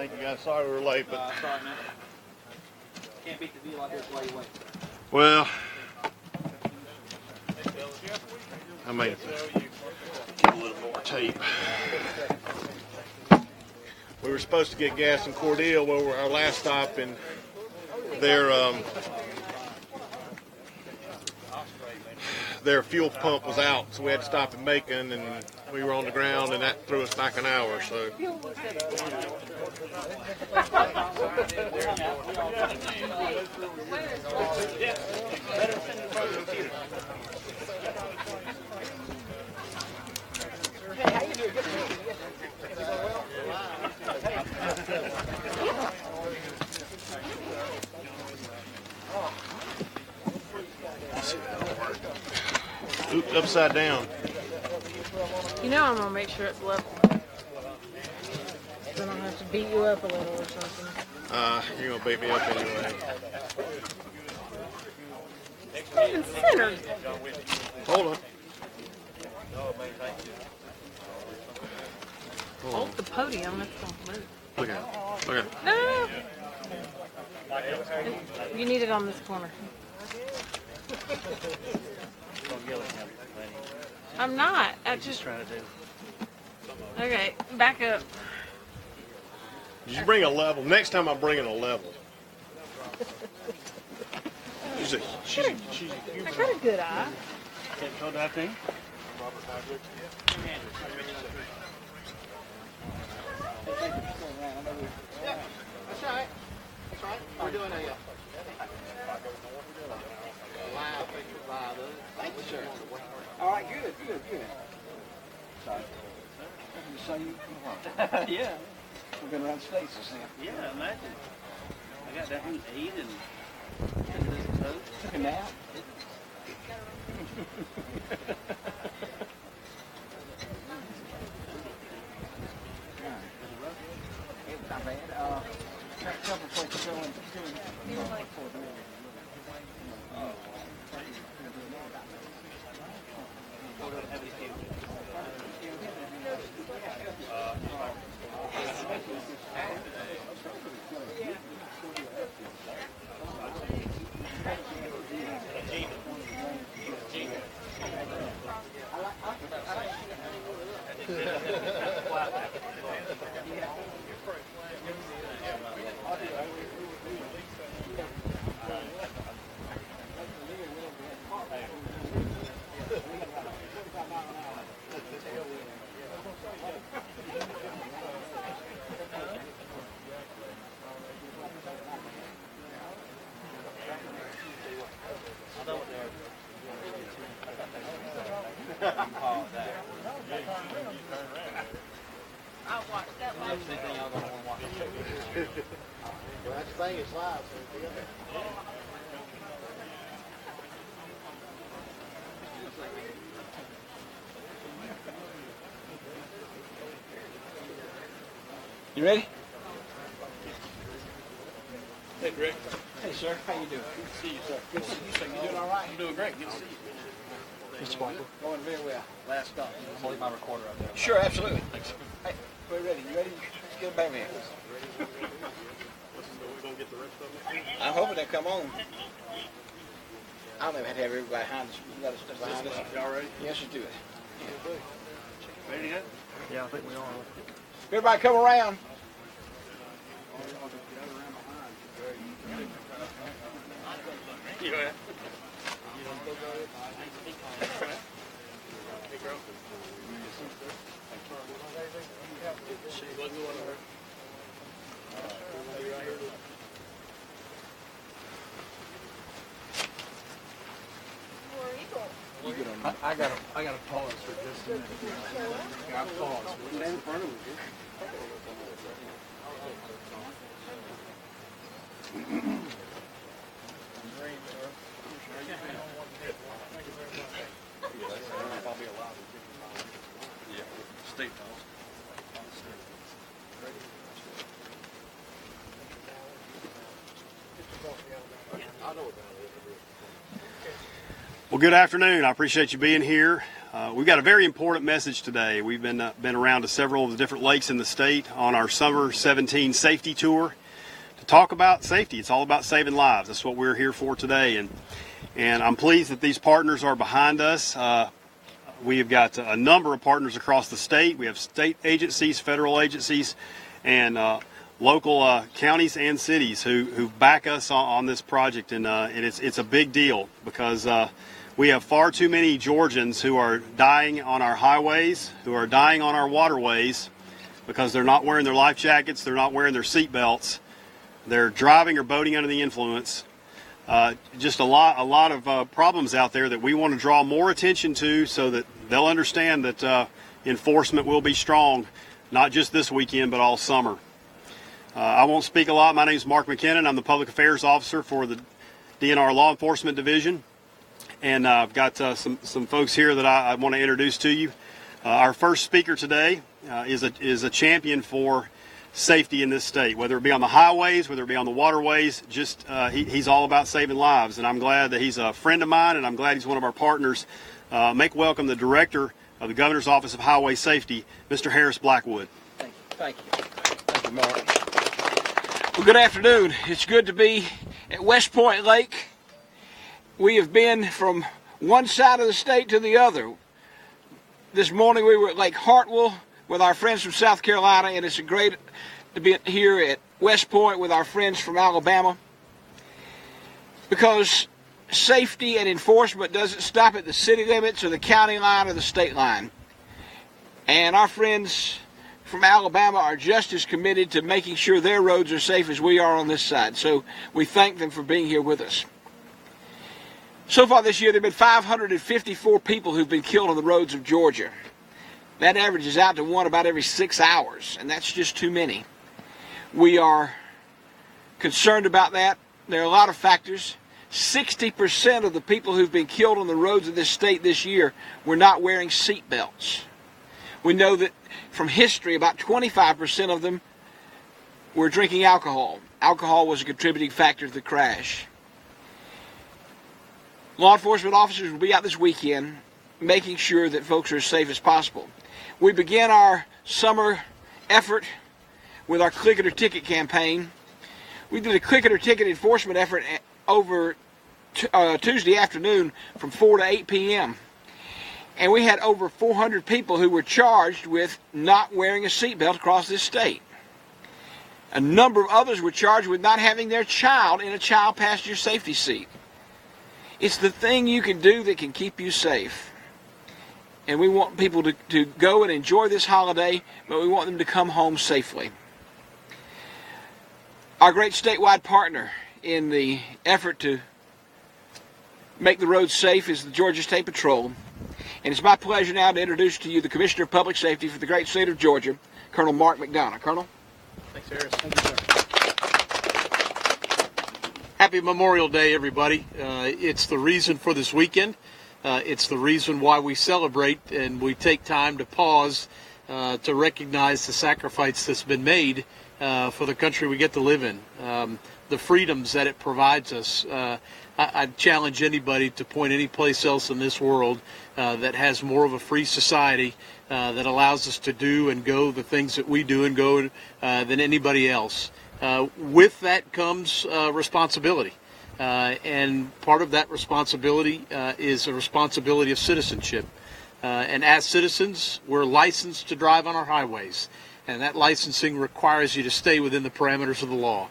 Thank you guys. Sorry we were late, but Sorry, man. Can't beat the view like this while you wait. well, I mean, get a little more tape. We were supposed to get gas in Cordele, where we're our last stop, and their fuel pump was out, so we had to stop in Macon, and we were on the ground, and that threw us back an hour. So. Oops, upside down. You know I'm gonna make sure it's level. So I don't have to beat you up a little or something. You're gonna beat me up anyway. It's not even centered. Hold on. Hold the podium, it's gonna move. Look at it. Look at it. No! You need it on this corner. I'm not. I just Trying to do. Okay, back up. You bring a level. Next time I'm bringing a level. She's a I got a good eye. Can't go that thing. That's right. That's right. We're doing a live live. Thank you, sir. All right, good. Sorry. So you Yeah. we've been around the states this now. Yeah, imagine. I got down to eat and Took a nap. It's not bad. A couple places going Well, that's the thing, it's live. You ready? Hey, Greg. Hey, sir. How you doing? Good to see you, sir. Good to see you, sir. You doing all right? I'm doing great. Good to see you. Mr. Sparkle. Going very well. Last stop. I'll leave my recorder up there. Sure, absolutely. Hey, we're ready. You ready? Let's get a bang in. We're gonna get the rest of them. I'm hoping they come on. I don't know if I have to have everybody behind us. You got to step behind us. Y'all ready? Yes, let's do it. Ready to go? Yeah, I think we are. Everybody come around. Yeah. I gotta pause for just a minute. I pause. Stand in front of me. State House. Well, good afternoon. I appreciate you being here. We've got a very important message today. We've been around to several of the different lakes in the state on our Summer 17 Safety Tour to talk about safety. It's all about saving lives. That's what we're here for today. And I'm pleased that these partners are behind us. We have got a number of partners across the state. We have state agencies, federal agencies, and local counties and cities who back us on this project. And it's a big deal because we have far too many Georgians who are dying on our highways, who are dying on our waterways because they're not wearing their life jackets, they're not wearing their seat belts, they're driving or boating under the influence. Just a lot of problems out there that we want to draw more attention to so that they'll understand that enforcement will be strong, not just this weekend, but all summer. I won't speak a lot. My name is Mark McKinnon. I'm the Public Affairs Officer for the DNR Law Enforcement Division. And I've got some folks here that I want to introduce to you. Our first speaker today is a champion for safety in this state, whether it be on the highways, whether it be on the waterways. He's all about saving lives, and I'm glad that he's a friend of mine, and I'm glad he's one of our partners. Make welcome the Director of the Governor's Office of Highway Safety, Mr. Harris Blackwood. Thank you. Thank you, Mark. Well, good afternoon. It's good to be at West Point Lake. We have been from one side of the state to the other. This morning we were at Lake Hartwell with our friends from South Carolina, and it's great to be here at West Point with our friends from Alabama, because safety and enforcement doesn't stop at the city limits or the county line or the state line. And our friends from Alabama are just as committed to making sure their roads are safe as we are on this side. So we thank them for being here with us. So far this year, there have been 554 people who've been killed on the roads of Georgia. That averages out to one about every 6 hours, and that's just too many. We are concerned about that. There are a lot of factors. 60% of the people who've been killed on the roads of this state this year were not wearing seat belts. We know that from history, about 25% of them were drinking alcohol. Alcohol was a contributing factor to the crash. Law enforcement officers will be out this weekend making sure that folks are as safe as possible. We began our summer effort with our Click It or Ticket campaign. We did a Click It or Ticket enforcement effort over Tuesday afternoon from 4 to 8 p.m. And we had over 400 people who were charged with not wearing a seatbelt across this state. A number of others were charged with not having their child in a child passenger safety seat. It's the thing you can do that can keep you safe. And we want people to go and enjoy this holiday, but we want them to come home safely. Our great statewide partner in the effort to make the roads safe is the Georgia State Patrol. And it's my pleasure now to introduce to you the Commissioner of Public Safety for the great state of Georgia, Colonel Mark McDonough. Colonel? Thanks, Harris. Thank you, sir. Happy Memorial Day, everybody. It's the reason for this weekend. It's the reason why we celebrate and we take time to pause to recognize the sacrifice that's been made for the country we get to live in. The freedoms that it provides us. I'd challenge anybody to point any place else in this world that has more of a free society that allows us to do and go the things that we do and go than anybody else. With that comes responsibility. And part of that responsibility is a responsibility of citizenship. And as citizens, we're licensed to drive on our highways. And that licensing requires you to stay within the parameters of the law.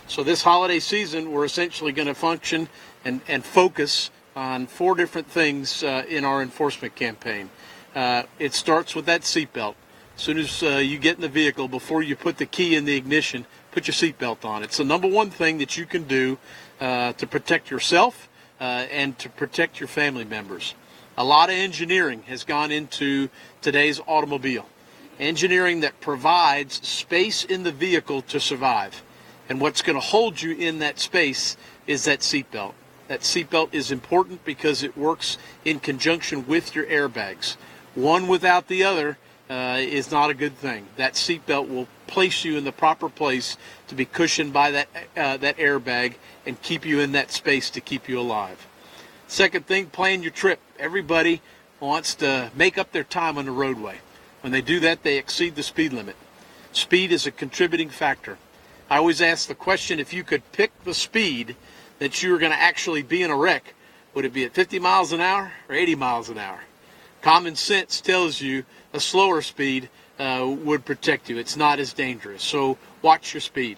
So this holiday season, we're essentially going to function and focus on 4 different things in our enforcement campaign. It starts with that seatbelt. As soon as you get in the vehicle, before you put the key in the ignition, put your seatbelt on. It's the number one thing that you can do to protect yourself and to protect your family members. A lot of engineering has gone into today's automobile. Engineering that provides space in the vehicle to survive. And what's going to hold you in that space is that seatbelt. That seatbelt is important because it works in conjunction with your airbags. One without the other is not a good thing. That seatbelt will place you in the proper place to be cushioned by that airbag and keep you in that space to keep you alive. Second thing, plan your trip. Everybody wants to make up their time on the roadway. When they do that, they exceed the speed limit. Speed is a contributing factor. I always ask the question, if you could pick the speed that you were going to actually be in a wreck, would it be at 50 miles an hour or 80 miles an hour? Common sense tells you a slower speed would protect you. It's not as dangerous. So watch your speed.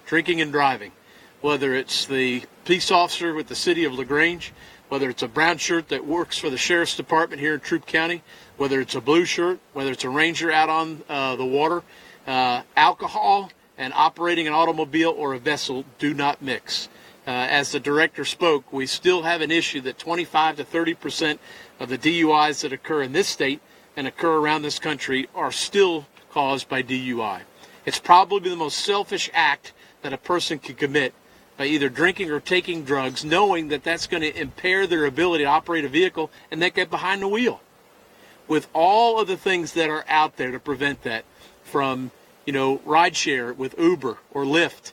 Drinking and driving, whether it's the police officer with the city of LaGrange, whether it's a brown shirt that works for the sheriff's department here in Troup County, whether it's a blue shirt, whether it's a ranger out on the water, alcohol and operating an automobile or a vessel do not mix. As the director spoke, we still have an issue that 25 to 30% of the DUIs that occur in this state and occur around this country are still caused by DUI. It's probably the most selfish act that a person can commit by either drinking or taking drugs, knowing that that's going to impair their ability to operate a vehicle and then get behind the wheel. With all of the things that are out there to prevent that, from rideshare with Uber or Lyft,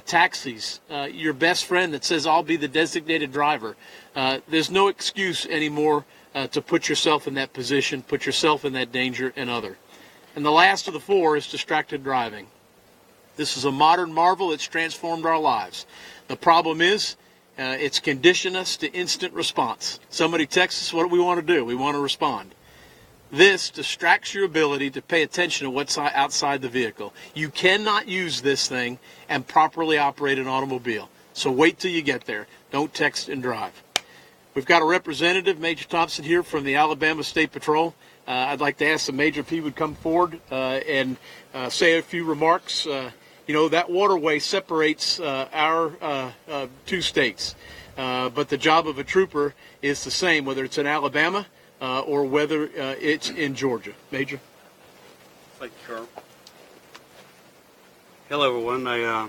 taxis, your best friend that says, I'll be the designated driver. There's no excuse anymore to put yourself in that position, put yourself in that danger and other. And the last of the four is distracted driving. This is a modern marvel. It's transformed our lives. The problem is it's conditioned us to instant response. Somebody texts us, what do we want to do? We want to respond. This distracts your ability to pay attention to what's outside the vehicle. You cannot use this thing and properly operate an automobile. So wait till you get there. Don't text and drive. We've got a representative, Major Thompson, here from the Alabama State Patrol. I'd like to ask the Major if he would come forward and say a few remarks. That waterway separates our two states. But the job of a trooper is the same, whether it's in Alabama or whether it's in Georgia. Major? Thank you, Colonel. Hello, everyone. I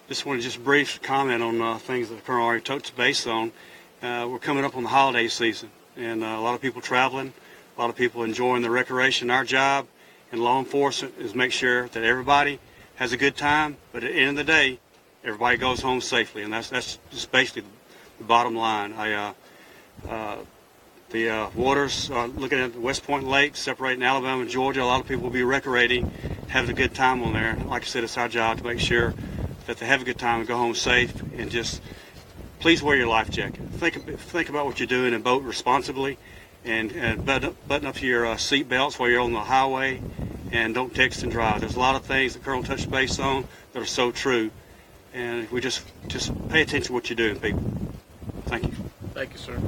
just want to brief comment on things that the Colonel already touched base on. We're coming up on the holiday season, and a lot of people traveling, a lot of people enjoying the recreation. Our job in law enforcement is make sure that everybody has a good time, but at the end of the day, everybody goes home safely, and that's just basically the bottom line. The waters, looking at the West Point Lake, separating Alabama and Georgia, a lot of people will be recreating, having a good time on there. Like I said, it's our job to make sure that they have a good time and go home safe, and just please wear your life jacket. Think about what you're doing and boat responsibly, and button up your seat belts while you're on the highway, and don't text and drive. There's a lot of things that Colonel touched base on that are so true, and we just pay attention to what you're doing, people. Thank you. Thank you, sir.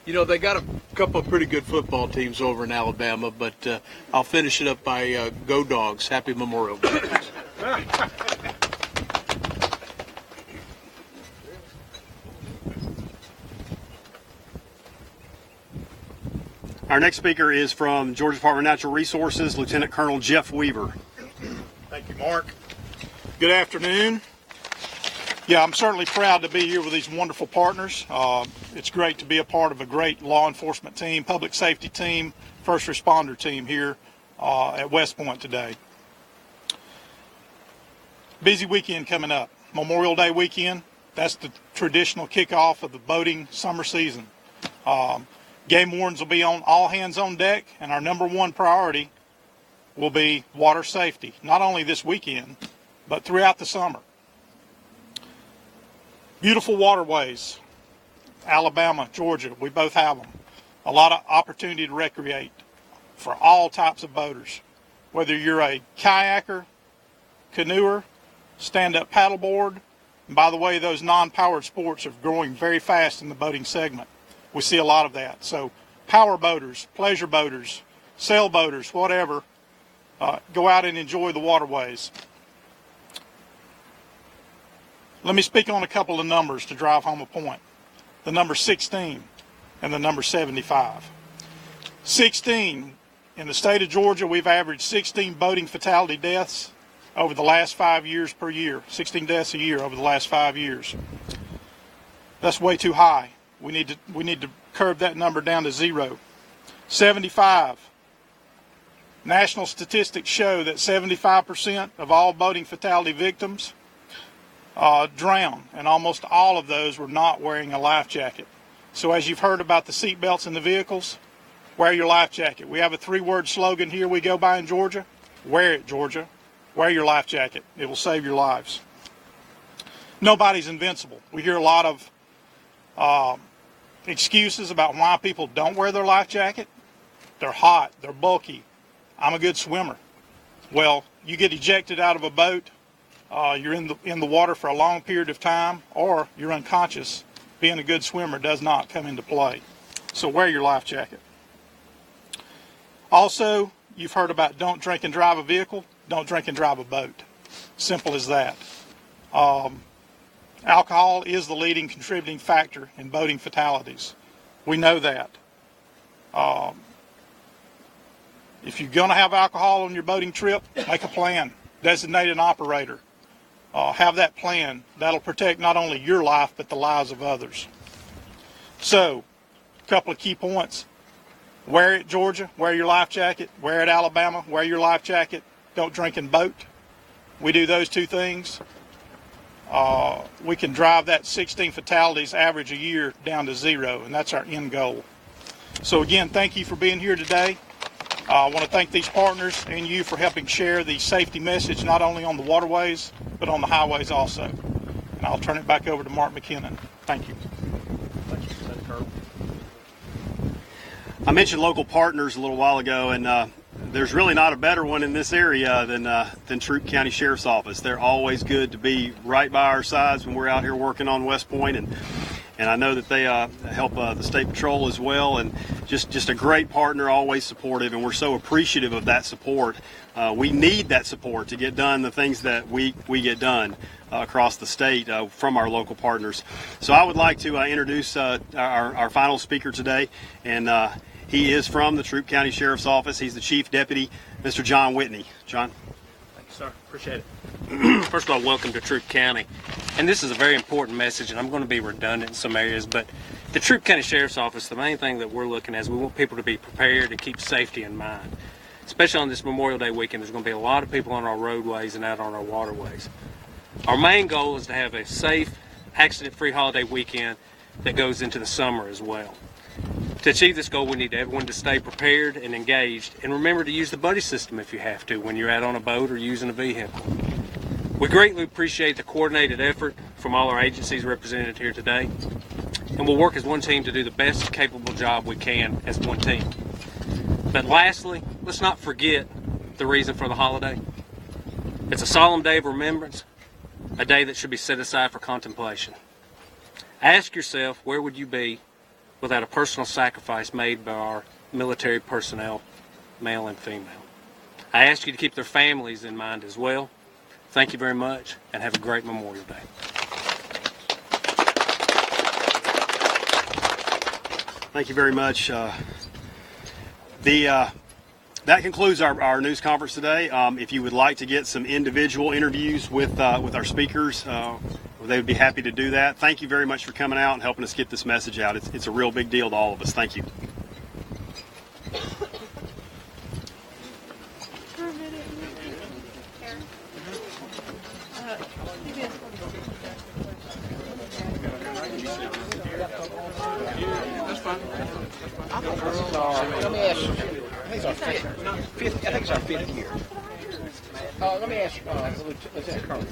They got a couple of pretty good football teams over in Alabama, but I'll finish it up by Go Dogs. Happy Memorial Day. Our next speaker is from Georgia Department of Natural Resources, Lieutenant Colonel Jeff Weaver. Thank you, Mark. Good afternoon. Yeah, I'm certainly proud to be here with these wonderful partners. It's great to be a part of a great law enforcement team, public safety team, first responder team here at West Point today. Busy weekend coming up. Memorial Day weekend, that's the traditional kickoff of the boating summer season. Game wardens will be on all hands on deck, and our number one priority will be water safety, not only this weekend, but throughout the summer. Beautiful waterways, Alabama, Georgia, we both have them. A lot of opportunity to recreate for all types of boaters. Whether you're a kayaker, canoeer, stand-up paddleboard, and by the way, those non-powered sports are growing very fast in the boating segment. We see a lot of that. So power boaters, pleasure boaters, sailboaters, whatever, go out and enjoy the waterways. Let me speak on a couple of numbers to drive home a point. The number 16 and the number 75. 16, in the state of Georgia, we've averaged 16 boating fatality deaths over the last 5 years per year. 16 deaths a year over the last 5 years. That's way too high. We need to curb that number down to 0. 75. National statistics show that 75% of all boating fatality victims drown, and almost all of those were not wearing a life jacket. So as you've heard about the seat belts in the vehicles, wear your life jacket. We have a 3-word slogan here we go by in Georgia. Wear it, Georgia. Wear your life jacket. It will save your lives. Nobody's invincible. We hear a lot of excuses about why people don't wear their life jacket. They're hot. They're bulky. I'm a good swimmer. Well, you get ejected out of a boat, you're in the water for a long period of time, or you're unconscious. Being a good swimmer does not come into play. So wear your life jacket. Also, you've heard about don't drink and drive a vehicle, don't drink and drive a boat. Simple as that. Alcohol is the leading contributing factor in boating fatalities. We know that. If you're going to have alcohol on your boating trip, make a plan. Designate an operator. Have that plan. That'll protect not only your life, but the lives of others. So, a couple of key points. Wear it, Georgia. Wear your life jacket. Wear it, Alabama. Wear your life jacket. Don't drink and boat. We do those two things. We can drive that 16 fatalities average a year down to 0, and that's our end goal. So again, thank you for being here today. I want to thank these partners and you for helping share the safety message not only on the waterways, but on the highways also. And I'll turn it back over to Mark McKinnon. Thank you. I mentioned local partners a little while ago, and there's really not a better one in this area than Troup County Sheriff's Office. They're always good to be right by our sides when we're out here working on West Point, and I know that they help the State Patrol as well, and just a great partner, always supportive, and we're so appreciative of that support. We need that support to get done the things that we get done across the state from our local partners. So I would like to introduce our final speaker today, and he is from the Troup County Sheriff's Office. He's the Chief Deputy, Mr. John Whitney. John. Thank you, sir. Appreciate it. First of all, welcome to Troup County. And this is a very important message, and I'm going to be redundant in some areas, but the Troup County Sheriff's Office, the main thing that we're looking at is we want people to be prepared and keep safety in mind. Especially on this Memorial Day weekend, there's going to be a lot of people on our roadways and out on our waterways. Our main goal is to have a safe, accident-free holiday weekend that goes into the summer as well. To achieve this goal, we need everyone to stay prepared and engaged, and remember to use the buddy system if you have to when you're out on a boat or using a vehicle. We greatly appreciate the coordinated effort from all our agencies represented here today, and we'll work as one team to do the best capable job we can as one team. But lastly, let's not forget the reason for the holiday. It's a solemn day of remembrance, a day that should be set aside for contemplation. Ask yourself, where would you be without a personal sacrifice made by our military personnel, male and female? I ask you to keep their families in mind as well. Thank you very much, and have a great Memorial Day. Thank you very much. That concludes our news conference today. If you would like to get some individual interviews with our speakers, they would be happy to do that. Thank you very much for coming out and helping us get this message out. It's a real big deal to all of us. Thank you. Let me ask you. I think it's our fifth year. Let me ask you, Lieutenant Colonel.